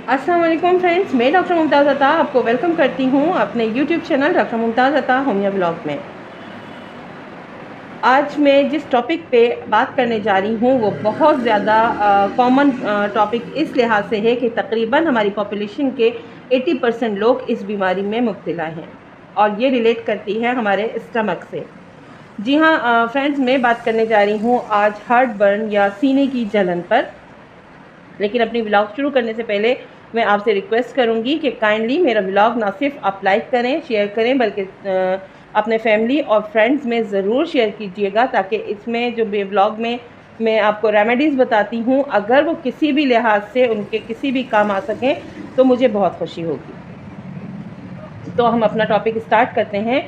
अस्सलाम वालेकुम फ्रेंड्स, मैं डॉक्टर मुमताज़ अता आपको वेलकम करती हूँ अपने यूट्यूब चैनल डॉक्टर मुमताज़ अता होमियो ब्लॉग में। आज मैं जिस टॉपिक पे बात करने जा रही हूँ वो बहुत ज़्यादा कॉमन टॉपिक इस लिहाज से है कि तकरीबन हमारी पॉपुलेशन के 80% लोग इस बीमारी में मुब्तला हैं और ये रिलेट करती है हमारे स्टमक से। जी हाँ फ्रेंड्स, मैं बात करने जा रही हूँ आज हार्ट बर्न या सीने की जलन पर। लेकिन अपनी व्लॉग शुरू करने से पहले मैं आपसे रिक्वेस्ट करूंगी कि काइंडली मेरा व्लॉग ना सिर्फ आप लाइक करें, शेयर करें, बल्कि अपने फैमिली और फ्रेंड्स में ज़रूर शेयर कीजिएगा, ताकि इसमें जो व्लॉग में मैं आपको रेमेडीज़ बताती हूँ, अगर वो किसी भी लिहाज से उनके किसी भी काम आ सकें तो मुझे बहुत खुशी होगी। तो हम अपना टॉपिक स्टार्ट करते हैं।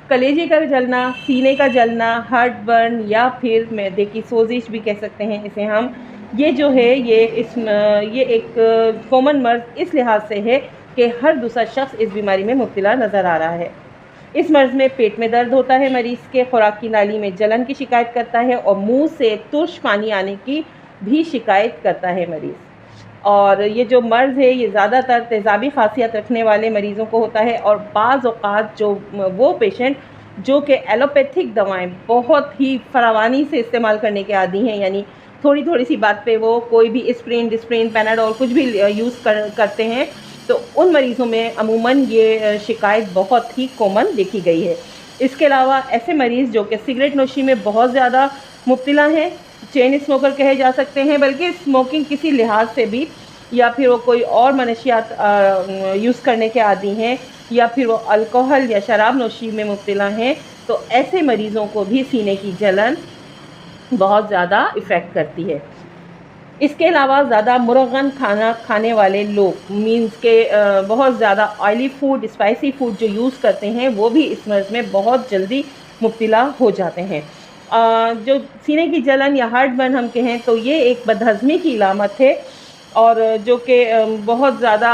कलेजे का जलना, सीने का जलना, हार्ट बर्न या फिर मैदे की सोजिश भी कह सकते हैं इसे हम। ये जो है ये एक कॉमन मर्ज़ इस लिहाज से है कि हर दूसरा शख्स इस बीमारी में मुब्तला नज़र आ रहा है। इस मर्ज़ में पेट में दर्द होता है, मरीज़ के खुराक की नाली में जलन की शिकायत करता है और मुंह से तुर्श पानी आने की भी शिकायत करता है मरीज़। और ये जो मर्ज़ है ये ज़्यादातर तेज़ाबी खासियत रखने वाले मरीज़ों को होता है और बाज़ औक़ात जो वो पेशेंट जो कि एलोपैथिक दवाएं बहुत ही फरावानी से इस्तेमाल करने के आदी हैं, यानी थोड़ी थोड़ी सी बात पे वो कोई भी एस्प्रिन, डिस्प्रिन, पैनाडोल कुछ भी यूज़ करते हैं, तो उन मरीज़ों में अमूमन ये शिकायत बहुत ही कॉमन देखी गई है। इसके अलावा ऐसे मरीज़ जो कि सिगरेट नोशी में बहुत ज़्यादा मुब्तला हैं, चेन स्मोकर कहे जा सकते हैं, बल्कि स्मोकिंग किसी लिहाज से भी, या फिर वो कोई और मनशियात यूज़ करने के आदी हैं, या फिर वो अल्कोहल या शराब नोशी में मुब्तला हैं, तो ऐसे मरीज़ों को भी सीने की जलन बहुत ज़्यादा इफ़ेक्ट करती है। इसके अलावा ज़्यादा मुरगन खाना खाने वाले लोग, मीन्स के बहुत ज़्यादा ऑयली फूड, स्पाइसी फूड जो यूज़ करते हैं, वो भी इस मर्ज़ में बहुत जल्दी मुब्तला हो जाते हैं। जो सीने की जलन या हार्ट बर्न हम कहें तो ये एक बदहज़मी की इलामत है, और जो कि बहुत ज़्यादा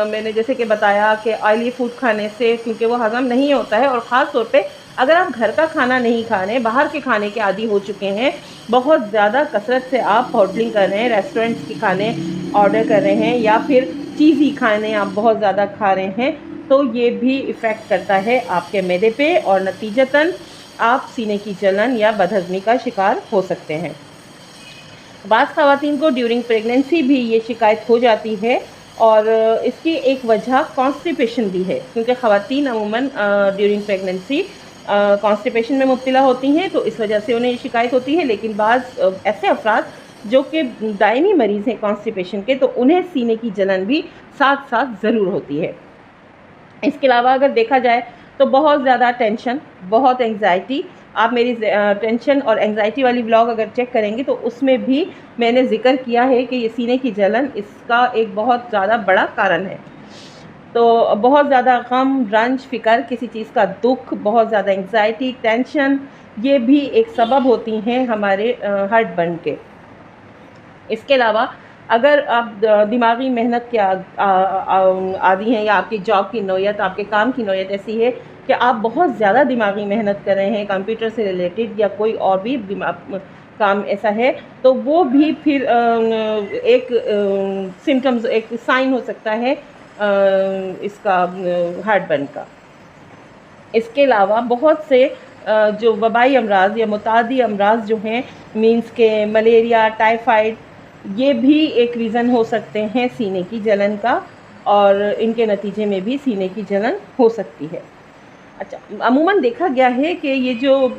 मैंने जैसे कि बताया कि ऑयली फूड खाने से, क्योंकि वो हज़म नहीं होता है, और ख़ास तौर पे अगर आप घर का खाना नहीं खा रहे हैं, बाहर के खाने के आदी हो चुके हैं, बहुत ज़्यादा कसरत से आप होटलिंग कर रहे हैं, रेस्टोरेंट्स के खाने ऑर्डर कर रहे हैं, या फिर चीज़ी खाने आप बहुत ज़्यादा खा रहे हैं, तो ये भी इफ़ेक्ट करता है आपके मैदे पे और नतीजतन आप सीने की जलन या बदहज़मी का शिकार हो सकते हैं। बाज़ ख़वातीन को ड्यूरिंग प्रेगनेंसी भी ये शिकायत हो जाती है, और इसकी एक वजह कॉन्स्टिपेशन भी है, क्योंकि ख़वातीन अमूमन ड्यूरिंग प्रेगनेंसी कॉन्स्टिपेशन में मुब्तला होती हैं, तो इस वजह से उन्हें ये शिकायत होती है। लेकिन बाज़ ऐसे अफराद जो कि दायमी मरीज़ हैं कॉन्स्टिपेशन के, तो उन्हें सीने की जलन भी साथ साथ ज़रूर होती है। इसके अलावा अगर देखा जाए तो बहुत ज़्यादा टेंशन, बहुत एंग्ज़ाइटी, आप मेरी टेंशन और एंग्ज़ाइटी वाली व्लॉग अगर चेक करेंगे तो उसमें भी मैंने ज़िक्र किया है कि ये सीने की जलन इसका एक बहुत ज़्यादा बड़ा कारण है। तो बहुत ज़्यादा गम, रंज, फ़िक्र, किसी चीज़ का दुख, बहुत ज़्यादा एंग्ज़ाइटी, टेंशन, ये भी एक सबब होती हैं हमारे हार्ट बर्न के। इसके अलावा अगर आप दिमागी मेहनत के आदी हैं, या आपकी जॉब की नौयत, आपके काम की नौयत ऐसी है कि आप बहुत ज़्यादा दिमागी मेहनत कर रहे हैं कंप्यूटर से रिलेटेड, या कोई और भी काम ऐसा है, तो वो भी फिर एक सिम्टम्स, एक साइन हो सकता है इसका हार्ट बर्न का। इसके अलावा बहुत से जो वबाई अमराज या मुतादी अमराज जो हैं, मीन्स के मलेरिया, टाइफाइड, ये भी एक रीज़न हो सकते हैं सीने की जलन का, और इनके नतीजे में भी सीने की जलन हो सकती है। अच्छा, अमूमन देखा गया है कि ये जो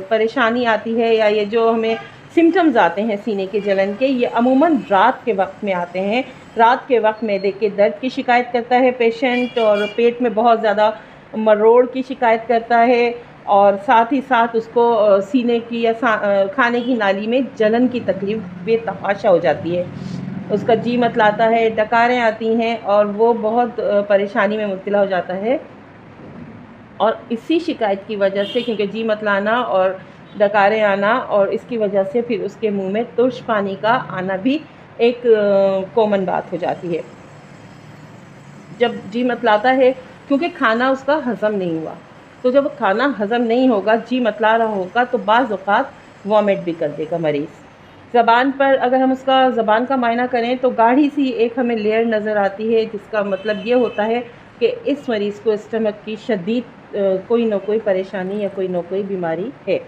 परेशानी आती है, या ये जो हमें सिम्टम्स आते हैं सीने के जलन के, ये अमूमन रात के वक्त में आते हैं। रात के वक्त मैदे के दर्द की शिकायत करता है पेशेंट, और पेट में बहुत ज़्यादा मरोड़ की शिकायत करता है, और साथ ही साथ उसको सीने की या खाने की नाली में जलन की तकलीफ़ बेतहाशा हो जाती है। उसका जी मतलाता है, डकारें आती हैं, और वो बहुत परेशानी में मुब्तला हो जाता है। और इसी शिकायत की वजह से, क्योंकि जी मतलाना और डकारें आना, और इसकी वजह से फिर उसके मुंह में तुर्श पानी का आना भी एक कॉमन बात हो जाती है। जब जी मतलाता है, क्योंकि खाना उसका हज़म नहीं हुआ, तो जब खाना हज़म नहीं होगा, जी मतला रहा होगा, तो बाज़ औक़ात वॉमिट भी कर देगा मरीज़। ज़बान पर अगर हम उसका ज़बान का मायना करें तो गाढ़ी सी एक हमें लेयर नज़र आती है, जिसका मतलब ये होता है कि इस मरीज़ को स्टमक की शदीद कोई ना कोई परेशानी या कोई ना कोई बीमारी है।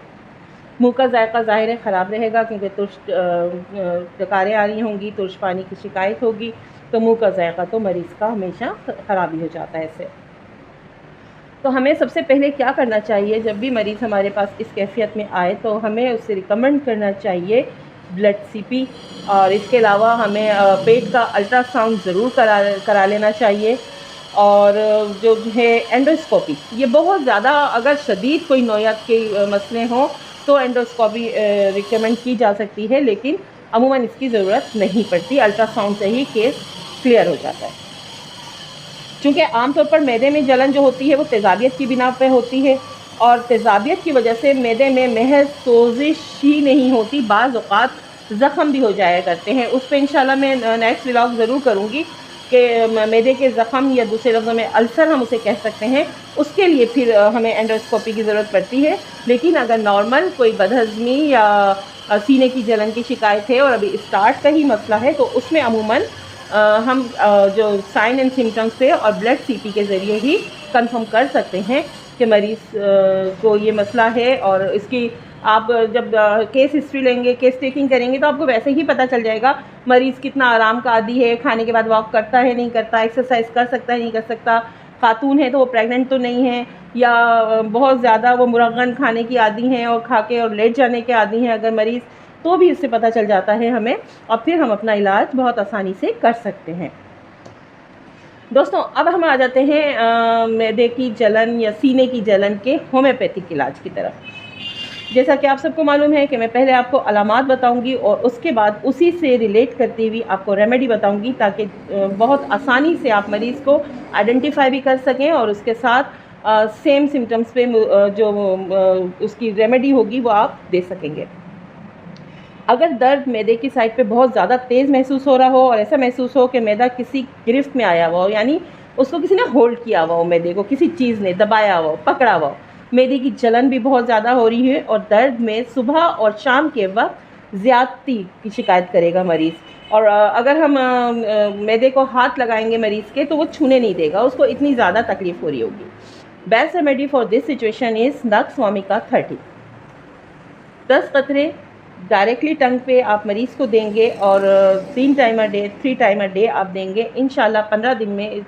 मुंह का जायका ज़ाहिर है ख़राब रहेगा, क्योंकि तुर्श डकारें आ रही होंगी, तुर्श पानी की शिकायत होगी, तो मुंह का जायका तो मरीज़ का हमेशा ख़राब ही हो जाता है इससे। तो हमें सबसे पहले क्या करना चाहिए, जब भी मरीज़ हमारे पास इस कैफियत में आए तो हमें उससे रिकमेंड करना चाहिए ब्लड सीपी, और इसके अलावा हमें पेट का अल्ट्रासाउंड ज़रूर करा लेना चाहिए। और जो है एंडोस्कोपी, ये बहुत ज़्यादा अगर शदीद कोई नौयत के मसले हों तो एंडोस्कोपी रिकमेंड की जा सकती है, लेकिन अमूमन इसकी ज़रूरत नहीं पड़ती, अल्ट्रासाउंड से ही केस क्लियर हो जाता है। चूँकि आमतौर पर मैदे में जलन जो होती है वो तेज़ाबियत की बिना पे होती है, और तेज़ाबियत की वजह से मैदे में महज सोजिश ही नहीं होती, बाज़ औक़ात ज़ख़म भी हो जाया करते हैं। उस पर इंशाल्लाह मैं नेक्स्ट व्लॉग ज़रूर करूँगी कि मैदे के ज़ख़म, या दूसरे लफ्ज़ों में अल्सर हम उसे कह सकते हैं, उसके लिए फिर हमें एंडोस्कोपी की ज़रूरत पड़ती है। लेकिन अगर नॉर्मल कोई बदहज़मी या सीने की जलन की शिकायत है और अभी स्टार्ट का ही मसला है, तो उसमें अमूमन हम जो साइन एंड सिम्टम्स पे और ब्लड सीपी के ज़रिए ही कंफर्म कर सकते हैं कि मरीज़ को ये मसला है। और इसकी आप जब केस हिस्ट्री लेंगे, केस टेकिंग करेंगे, तो आपको वैसे ही पता चल जाएगा मरीज़ कितना आराम का आदी है, खाने के बाद वॉक करता है नहीं करता, एक्सरसाइज कर सकता है नहीं कर सकता, खातून है तो वो प्रेग्नेंट तो नहीं है, या बहुत ज़्यादा वो मुरगन खाने की आदी हैं और खा के और लेट जाने के आदी हैं अगर मरीज़, तो भी इससे पता चल जाता है हमें, और फिर हम अपना इलाज बहुत आसानी से कर सकते हैं। दोस्तों, अब हम आ जाते हैं मैदे की जलन या सीने की जलन के होम्योपैथिक इलाज की तरफ। जैसा कि आप सबको मालूम है कि मैं पहले आपको अलामात बताऊंगी और उसके बाद उसी से रिलेट करती हुई आपको रेमेडी बताऊंगी, ताकि बहुत आसानी से आप मरीज़ को आइडेंटिफाई भी कर सकें और उसके साथ सेम सिम्टम्स पे जो उसकी रेमेडी होगी वो आप दे सकेंगे। अगर दर्द मैदे की साइड पे बहुत ज़्यादा तेज़ महसूस हो रहा हो और ऐसा महसूस हो कि मैदा किसी गिरफ्त में आया हुआ हो, यानी उसको किसी ने होल्ड किया हुआ हो, मैदे को किसी चीज़ ने दबाया हुआ हो, पकड़ा हुआ हो, मैदे की जलन भी बहुत ज़्यादा हो रही है और दर्द में सुबह और शाम के वक्त ज़्यादती की शिकायत करेगा मरीज़, और अगर हम मैदे को हाथ लगाएंगे मरीज़ के तो वो छूने नहीं देगा, उसको इतनी ज़्यादा तकलीफ़ हो रही होगी। Best remedy for this situation is nux vomica 30। 10 कतरे डायरेक्टली टंग पे आप मरीज़ को देंगे और 3 टाइम अ डे आप देंगे। इंशाल्लाह 15 दिन में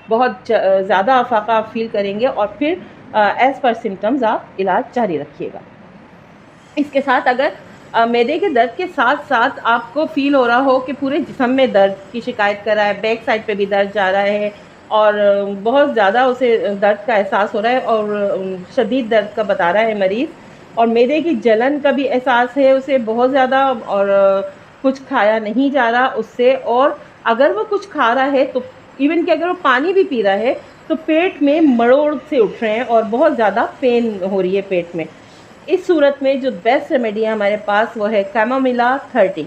बहुत ज़्यादा अफाका आप फील करेंगे, और फिर एज़ पर सिम्टम्स आप इलाज जारी रखिएगा। इसके साथ अगर मैदे के दर्द के साथ साथ आपको फ़ील हो रहा हो कि पूरे जिस्म में दर्द की शिकायत कर रहा है, बैक साइड पे भी दर्द जा रहा है और बहुत ज़्यादा उसे दर्द का एहसास हो रहा है और शदीद दर्द का बता रहा है मरीज़, और मैदे की जलन का भी एहसास है उसे बहुत ज़्यादा, और कुछ खाया नहीं जा रहा उससे, और अगर वो कुछ खा रहा है तो इवन कि अगर वो पानी भी पी रहा है तो पेट में मरोड़ से उठ रहे हैं और बहुत ज़्यादा पेन हो रही है पेट में। इस सूरत में जो बेस्ट रेमेडी है हमारे पास वो है chamomilla 30।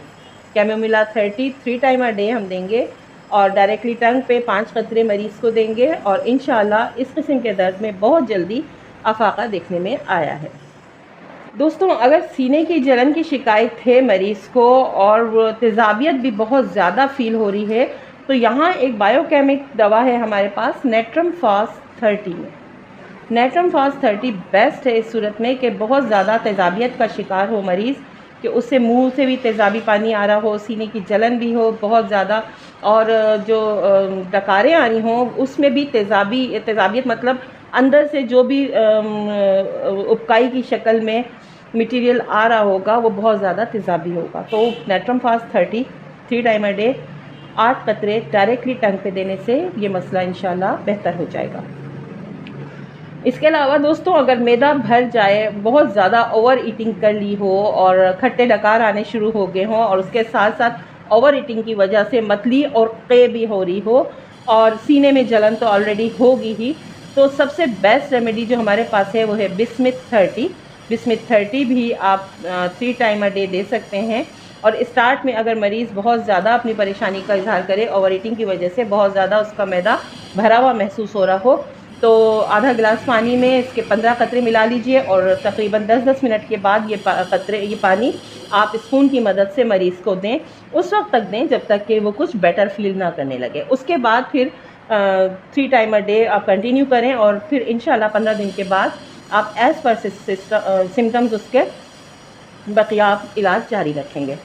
Chamomilla 30 3 time a day हम देंगे और डायरेक्टली टंग पे 5 कतरे मरीज़ को देंगे, और इंशाल्लाह इस किस्म के दर्द में बहुत जल्दी अफाका देखने में आया है। दोस्तों, अगर सीने की जलन की शिकायत है मरीज़ को और तेज़ाबियत भी बहुत ज़्यादा फ़ील हो रही है, तो यहाँ एक बायोकेमिक दवा है हमारे पास नेट्रम फास्ट 30 में। नेट्रम फास्ट 30 बेस्ट है इस सूरत में कि बहुत ज़्यादा तेज़ाबियत का शिकार हो मरीज़, कि उससे मुंह से भी तेज़ाबी पानी आ रहा हो, सीने की जलन भी हो बहुत ज़्यादा, और जो डकारें आ रही हों उसमें भी तेज़ाबियत मतलब अंदर से जो भी उपकाई की शक्ल में मटेरियल आ रहा होगा वो बहुत ज़्यादा तेज़ाबी होगा। तो natrum fast 30 3 time a day 8 कतरे डायरेक्टली टंग पे देने से ये मसला इंशाल्लाह बेहतर हो जाएगा। इसके अलावा दोस्तों, अगर मैदा भर जाए, बहुत ज़्यादा ओवर ईटिंग कर ली हो और खट्टे डकार आने शुरू हो गए हों, और उसके साथ साथ ओवर ईटिंग की वजह से मतली और क़े भी हो रही हो और सीने में जलन तो ऑलरेडी होगी ही, तो सबसे बेस्ट रेमेडी जो हमारे पास है वो है बिस्मिथ 30। बिस्मिथ 30 भी आप 3 टाइम अ डे दे सकते हैं। और स्टार्ट में अगर मरीज़ बहुत ज़्यादा अपनी परेशानी का इजहार करे, ओवर ईटिंग की वजह से बहुत ज़्यादा उसका मैदा भरा हुआ महसूस हो रहा हो, तो आधा गिलास पानी में इसके 15 कतरे मिला लीजिए और तकरीबन 10-10 मिनट के बाद ये पानी आप स्पून की मदद से मरीज़ को दें। उस वक्त तक दें जब तक कि वो कुछ बेटर फील ना करने लगे। उसके बाद फिर 3 टाइम अ डे आप कंटिन्यू करें और फिर इंशाल्लाह 15 दिन के बाद आप एज़ पर सिम्टम्स उसके बकिया आप इलाज जारी रखेंगे।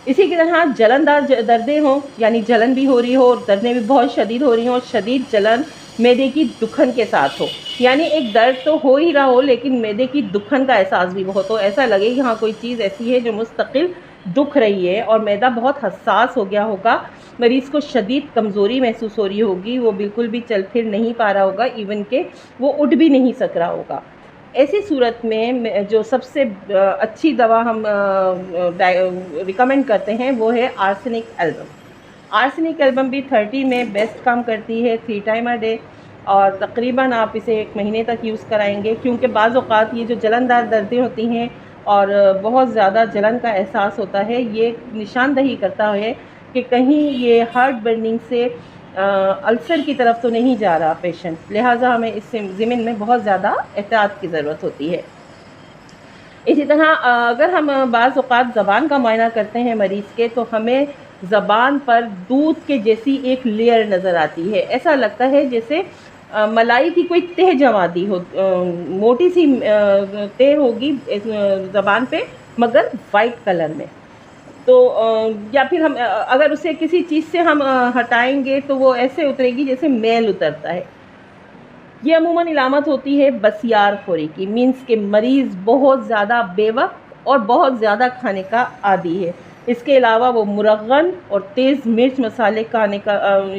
इसी की तरह जलनदार दर्दें हों, यानी जलन भी हो रही हो और दर्दें भी बहुत शदीद हो रही हों, शदीद जलन मैदे की दुखन के साथ हो, यानी एक दर्द तो हो ही रहा हो लेकिन मैदे की दुखन का एहसास भी बहुत हो, ऐसा लगे कि हाँ कोई चीज़ ऐसी है जो मुस्तकिल दुख रही है और मैदा बहुत हसास हो गया होगा, मरीज़ को शदीद कमज़ोरी महसूस हो रही होगी, वो बिल्कुल भी चल फिर नहीं पा रहा होगा, इवन के वो उठ भी नहीं सक रहा होगा। ऐसी सूरत में जो सबसे अच्छी दवा हम रिकमेंड करते हैं वो है आर्सेनिक एल्बम। आर्सेनिक एल्बम भी 30 में बेस्ट काम करती है, 3 टाइम अ डे, और तकरीबन आप इसे 1 महीने तक यूज़ कराएंगे, क्योंकि बाज़ औक़ात ये जो जलनदार दर्दें होती हैं और बहुत ज़्यादा जलन का एहसास होता है, ये निशानदही करता है कि कहीं ये हार्ट बर्निंग से अल्सर की तरफ तो नहीं जा रहा पेशेंट, लिहाजा हमें इस ज़मीन में बहुत ज़्यादा एहतियात की ज़रूरत होती है। इसी तरह अगर हम बाज़ औक़ात ज़बान का मुआयना करते हैं मरीज़ के, तो हमें ज़बान पर दूध के जैसी एक लेयर नज़र आती है, ऐसा लगता है जैसे मलाई की कोई तह जमा दी हो, मोटी सी तह होगी ज़बान पे मगर वाइट कलर में। तो या फिर हम अगर उसे किसी चीज़ से हम हटाएंगे तो वो ऐसे उतरेगी जैसे मैल उतरता है। ये अमूमन इलामत होती है बसियारखोरी की, मीन्स के मरीज़ बहुत ज़्यादा बेवक्त और बहुत ज़्यादा खाने का आदी है। इसके अलावा वो मुरग़्ग़न और तेज़ मिर्च मसाले खाने का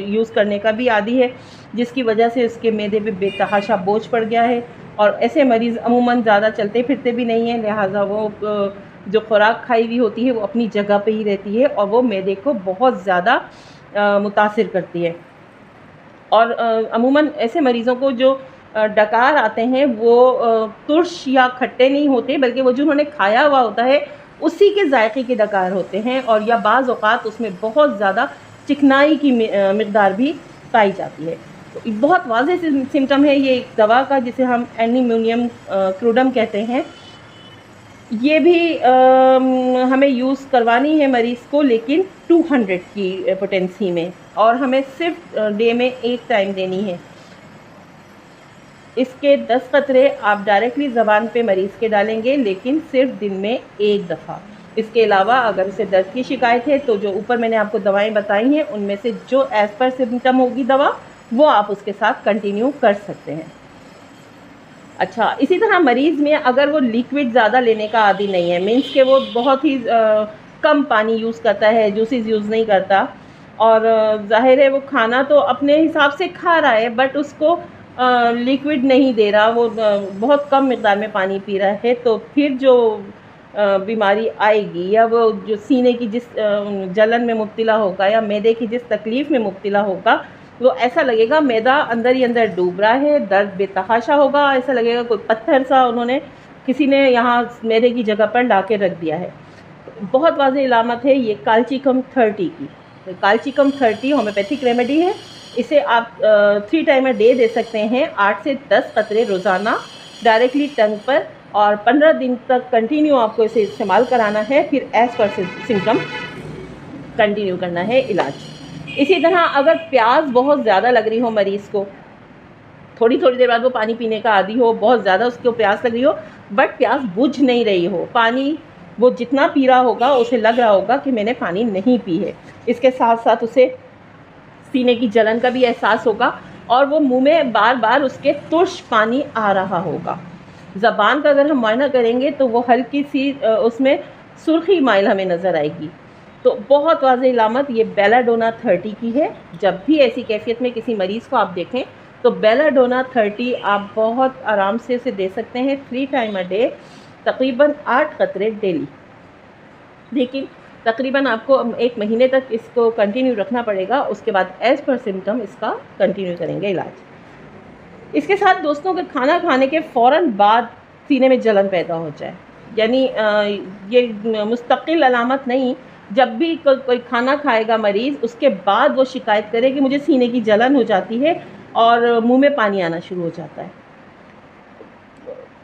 यूज़ करने का भी आदी है, जिसकी वजह से उसके मैदे पे बेतहाशा बोझ पड़ गया है। और ऐसे मरीज़ अमूमन ज़्यादा चलते फिरते भी नहीं हैं, लिहाजा वो जो खुराक खाई हुई होती है वो अपनी जगह पे ही रहती है और वो मैदे को बहुत ज़्यादा मुतासिर करती है। और अमूमन ऐसे मरीज़ों को जो डकार आते हैं वो तुर्श या खट्टे नहीं होते, बल्कि वो जो उन्होंने खाया हुआ होता है उसी के जायके के डकार होते हैं, और या बाज़ औक़ात उसमें बहुत ज़्यादा चिकनाई की मिक़दार भी पाई जाती है। तो बहुत वाज़ेह सिम्टम है ये एक दवा का, जिसे हम एनिमोनियम क्रूडम कहते हैं। ये भी हमें यूज़ करवानी है मरीज़ को, लेकिन 200 की पोटेंसी में, और हमें सिर्फ डे में 1 टाइम देनी है। इसके 10 कतरे आप डायरेक्टली ज़बान पे मरीज़ के डालेंगे, लेकिन सिर्फ दिन में 1 दफ़ा। इसके अलावा अगर उसे दर्द की शिकायत है तो जो ऊपर मैंने आपको दवाएं बताई हैं उनमें से जो एज़ पर सिम्टम होगी दवा, वो आप उसके साथ कंटिन्यू कर सकते हैं। अच्छा, इसी तरह मरीज़ में अगर वो लिक्विड ज़्यादा लेने का आदी नहीं है, मीन्स के वो बहुत ही कम पानी यूज़ करता है, जूसेस यूज़ नहीं करता, और ज़ाहिर है वो खाना तो अपने हिसाब से खा रहा है बट उसको लिक्विड नहीं दे रहा, वो बहुत कम मिक़दार में पानी पी रहा है, तो फिर जो बीमारी आएगी या वो जो सीने की जिस जलन में मुब्तला होगा या मैदे की जिस तकलीफ़ में मुब्तला होगा, वो ऐसा लगेगा मैदा अंदर ही अंदर डूब रहा है, दर्द बेतहाशा होगा, ऐसा लगेगा कोई पत्थर सा उन्होंने किसी ने यहाँ मैदे की जगह पर ला के रख दिया है। बहुत वाज़ेह इलामत है ये काल्चिकम 30 की। काल्चिकम 30 होम्योपैथिक रेमेडी है, इसे आप 3 टाइम अ डे दे सकते हैं, 8 से 10 कतरे रोज़ाना डायरेक्टली टंग पर, और 15 दिन तक कंटिन्यू आपको इसे इस्तेमाल कराना है, फिर एज़ पर सिम्टम कंटिन्यू करना है इलाज। इसी तरह अगर प्यास बहुत ज़्यादा लग रही हो मरीज़ को, थोड़ी थोड़ी देर बाद वो पानी पीने का आदी हो, बहुत ज़्यादा उसको प्यास लग रही हो बट प्यास बुझ नहीं रही हो, पानी वो जितना पी रहा होगा उसे लग रहा होगा कि मैंने पानी नहीं पी है, इसके साथ साथ उसे सीने की जलन का भी एहसास होगा और वो मुंह में बार बार उसके तुर्श पानी आ रहा होगा। ज़बान का अगर हम मुआयना करेंगे तो वो हल्की सी उसमें सुर्खी माइल हमें नज़र आएगी। तो बहुत वाज़ेह इलामत ये बेलाडोना 30 की है। जब भी ऐसी कैफियत में किसी मरीज़ को आप देखें तो बेलाडोना 30 आप बहुत आराम से उसे दे सकते हैं, 3 टाइम अ डे, तकरीबन 8 कतरे डेली। लेकिन तकरीबन आपको 1 महीने तक इसको कंटिन्यू रखना पड़ेगा, उसके बाद एज़ पर सिम्टम इसका कंटिन्यू करेंगे इलाज। इसके साथ दोस्तों के खाना खाने के फ़ौरन बाद सीने में जलन पैदा हो जाए, यानी ये मुस्तकिल अलामत नहीं, जब भी कोई खाना खाएगा मरीज़ उसके बाद वो शिकायत करे कि मुझे सीने की जलन हो जाती है, और मुंह में पानी आना शुरू हो जाता है।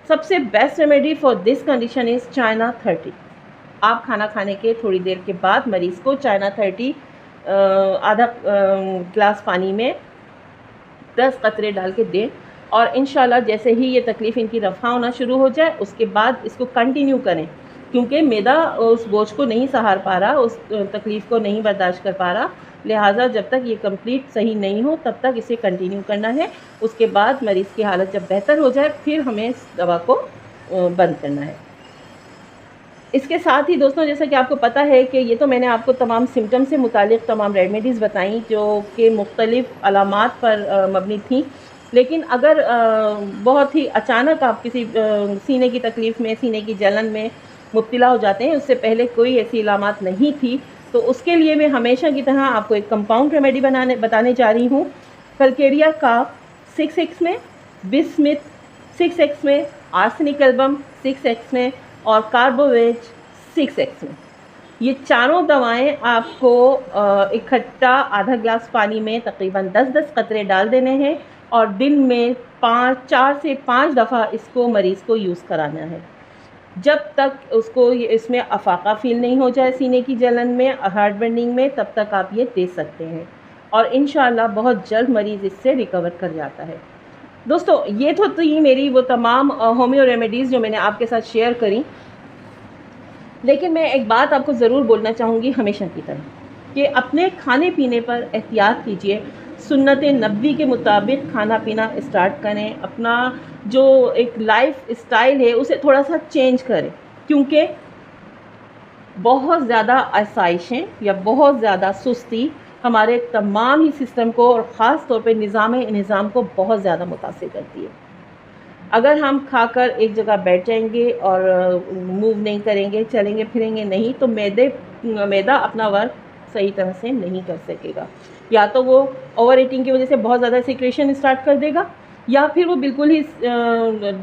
सबसे best remedy for this condition is China 30। आप खाना खाने के थोड़ी देर के बाद मरीज़ को चाइना 30 आधा ग्लास पानी में 10 कतरे डाल के दें, और इंशाल्लाह जैसे ही ये तकलीफ़ इनकी रफ़ा होना शुरू हो जाए उसके बाद इसको कंटिन्यू करें, क्योंकि मैदा उस बोझ को नहीं सहार पा रहा, उस तकलीफ़ को नहीं बर्दाश्त कर पा रहा। लिहाजा जब तक ये कंप्लीट सही नहीं हो तब तक इसे कंटिन्यू करना है। उसके बाद मरीज़ की हालत जब बेहतर हो जाए फिर हमें इस दवा को बंद करना है। इसके साथ ही दोस्तों, जैसा कि आपको पता है कि ये तो मैंने आपको तमाम सिम्टम से मुतालिक तमाम रेमेडीज़ बताई जो कि मुख्तलिफ़ अलामात पर मबनी थी। लेकिन अगर बहुत ही अचानक आप किसी सीने की तकलीफ़ में, सीने की जलन में मुब्तला हो जाते हैं, उससे पहले कोई ऐसी अलामात नहीं थी, तो उसके लिए मैं हमेशा की तरह आपको एक कंपाउंड रेमेडी बताने जा रही हूँ। कलकेरिया का 6x में, बिस्मिथ 6x में, आर्सेनिक एल्बम 6x में और कार्बोवेज 6x में। ये चारों दवाएं आपको इकट्ठा आधा ग्लास पानी में तकरीबन 10-10 कतरे डाल देने हैं और दिन में 4 से 5 दफ़ा इसको मरीज़ को यूज़ कराना है, जब तक उसको इसमें अफाका फ़ील नहीं हो जाए सीने की जलन में, हार्ट बर्निंग में, तब तक आप ये दे सकते हैं और इंशाअल्लाह बहुत जल्द मरीज़ इससे रिकवर कर जाता है। दोस्तों, ये तो थी मेरी वो तमाम होम्यो रेमेडीज़ जो मैंने आपके साथ शेयर करी। लेकिन मैं एक बात आपको ज़रूर बोलना चाहूँगी हमेशा की तरह कि अपने खाने पीने पर एहतियात कीजिए, सुन्नत नबी के मुताबिक खाना पीना स्टार्ट करें, अपना जो एक लाइफ स्टाइल है उसे थोड़ा सा चेंज करें, क्योंकि बहुत ज़्यादा आसाइशें या बहुत ज़्यादा सुस्ती हमारे तमाम ही सिस्टम को और ख़ास तौर पे निज़ाम को बहुत ज़्यादा मुतासिर करती है। अगर हम खाकर एक जगह बैठ जाएंगे और मूव नहीं करेंगे, चलेंगे फिरेंगे नहीं, तो मैदा अपना वर्क सही तरह से नहीं कर सकेगा। या तो वो ओवर ईटिंग की वजह से बहुत ज़्यादा सिक्रेशन स्टार्ट कर देगा, या फिर वो बिल्कुल ही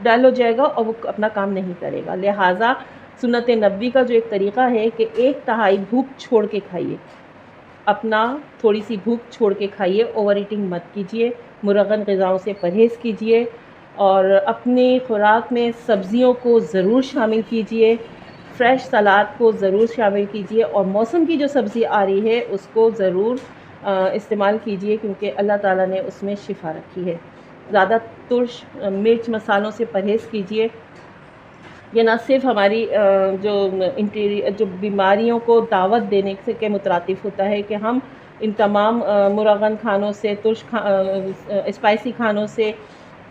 डल हो जाएगा और वो अपना काम नहीं करेगा। लिहाजा सुन्नत नबी का जो एक तरीक़ा है कि 1/3 भूख छोड़ के खाइए, अपना थोड़ी सी भूख छोड़ के खाइए, ओवर ईटिंग मत कीजिए, मुरगन ग़िज़ाओं से परहेज़ कीजिए और अपनी खुराक में सब्ज़ियों को ज़रूर शामिल कीजिए, फ्रेश सलाद को ज़रूर शामिल कीजिए और मौसम की जो सब्ज़ी आ रही है उसको ज़रूर इस्तेमाल कीजिए, क्योंकि अल्लाह ताला ने उसमें शिफा रखी है। ज़्यादा तुर्श मिर्च मसालों से परहेज़ कीजिए। ये न सिर्फ हमारी जो बीमारियों को दावत देने से के मुतरातिफ़ होता है कि हम इन तमाम मुरगन खानों से, तुर्श स्पाइसी खानों से,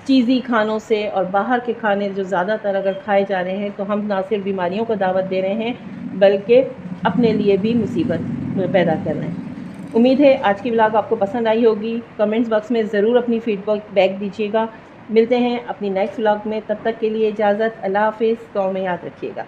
चीज़ी खानों से और बाहर के खाने जो ज़्यादातर अगर खाए जा रहे हैं, तो हम ना सिर्फ बीमारियों को दावत दे रहे हैं बल्कि अपने लिए भी मुसीबत पैदा कर रहे हैं। उम्मीद है आज की व्लॉग आपको पसंद आई होगी। कमेंट्स बॉक्स में ज़रूर अपनी फीडबैक दीजिएगा। मिलते हैं अपनी नेक्स्ट व्लॉग में, तब तक के लिए इजाज़त। अल्लाह हाफ़िज़। दुआ में याद रखिएगा।